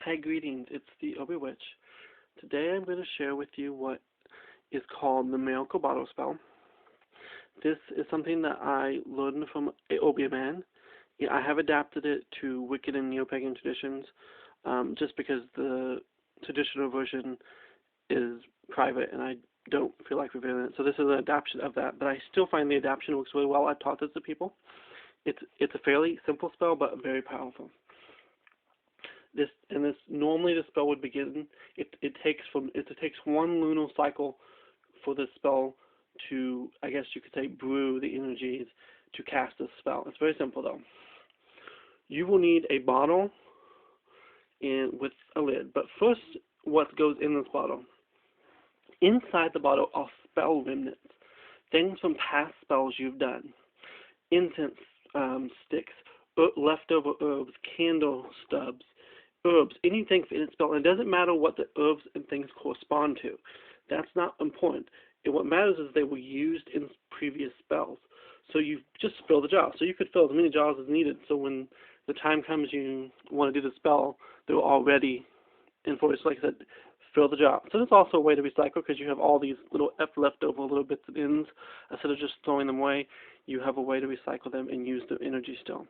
Hey, greetings. It's the Obeah Witch. Today I'm going to share with you what is called the Miracle Bottle Spell. This is something that I learned from Obeah man. Yeah, I have adapted it to Wiccan and Neo-Pagan traditions, just because the traditional version is private and I don't feel like revealing it. So this is an adaptation of that, but I still find the adaptation works really well. I've taught this to people. It's a fairly simple spell, but very powerful. Normally the spell would begin. It takes one lunar cycle for the spell to, I guess you could say, brew the energies to cast this spell. It's very simple though. You will need a bottle with a lid, but first, what goes in this bottle? Inside the bottle are spell remnants, things from past spells you've done, incense sticks, leftover herbs, candle stubs, herbs, anything in its spell. And it doesn't matter what the herbs and things correspond to. That's not important. What matters is they were used in previous spells. So you just fill the jar. So you could fill as many jars as needed. So when the time comes you want to do the spell, they're all ready and for it. So like I said, fill the jar. So there's also a way to recycle because you have all these little leftover little bits and ends. Instead of just throwing them away, you have a way to recycle them and use the energy still.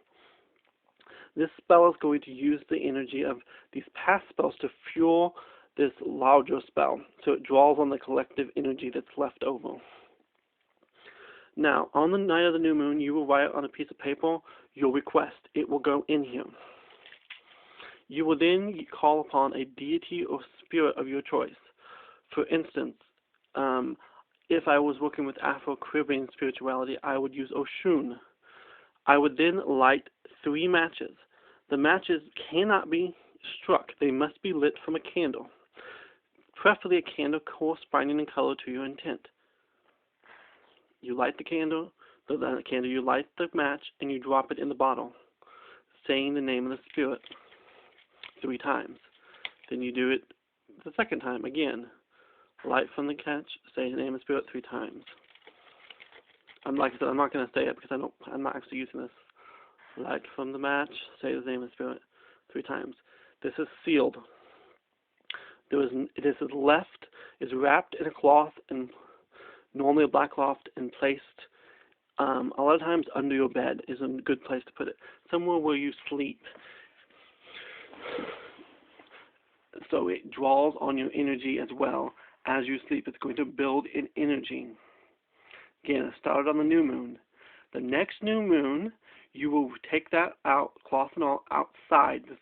This spell is going to use the energy of these past spells to fuel this larger spell. So it draws on the collective energy that's left over. Now, on the night of the new moon, you will write on a piece of paper your request. It will go in here. You will then call upon a deity or spirit of your choice. For instance, if I was working with Afro-Caribbean spirituality, I would use Oshun. I would then light 3 matches. The matches cannot be struck. They must be lit from a candle, preferably a candle corresponding in color to your intent. You light the candle, you light the match, and you drop it in the bottle, saying the name of the spirit 3 times. Then you do it the second time again. Light from the catch, say the name of the spirit 3 times. Like I said, I'm not going to say it because I'm not actually using this. Light from the match, say the name of the spirit 3 times. This is sealed. This is wrapped in a cloth, and normally a black cloth, and placed a lot of times under your bed is a good place to put it. Somewhere where you sleep. So it draws on your energy as well as you sleep. It's going to build in energy. Again, it started on the new moon. The next new moon, you will take that out, cloth and all, outside. This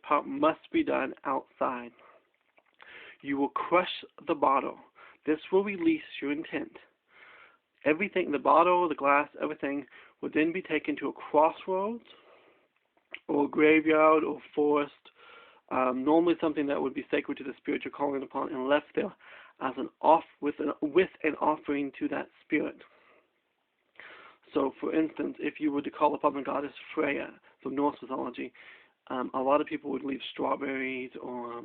part must be done outside. You will crush the bottle. This will release your intent. Everything, the bottle, the glass, everything, will then be taken to a crossroads, or a graveyard, or forest. Normally something that would be sacred to the spirit you're calling upon, and left there as with an offering to that spirit. So, for instance, if you were to call upon the goddess Freya from Norse mythology, a lot of people would leave strawberries or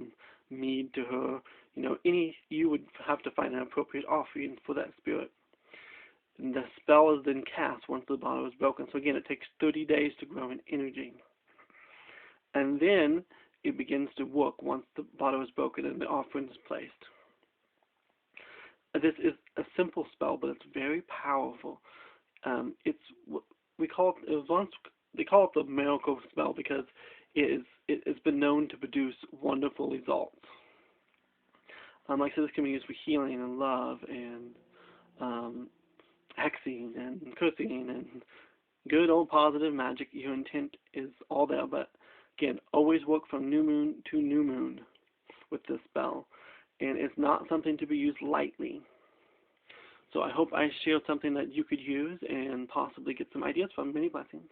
mead to her. You would have to find an appropriate offering for that spirit. And the spell is then cast once the bottle is broken. So again, it takes 30 days to grow in energy. And then it begins to work once the bottle is broken and the offering is placed. This is a simple spell, but it's very powerful. They call it the miracle spell because it's been known to produce wonderful results. Like I said, this can be used for healing and love and hexing and cursing and good old positive magic. Your intent is all there, but again, always work from new moon to new moon with this spell, and it's not something to be used lightly. So I hope I shared something that you could use and possibly get some ideas from. Many blessings.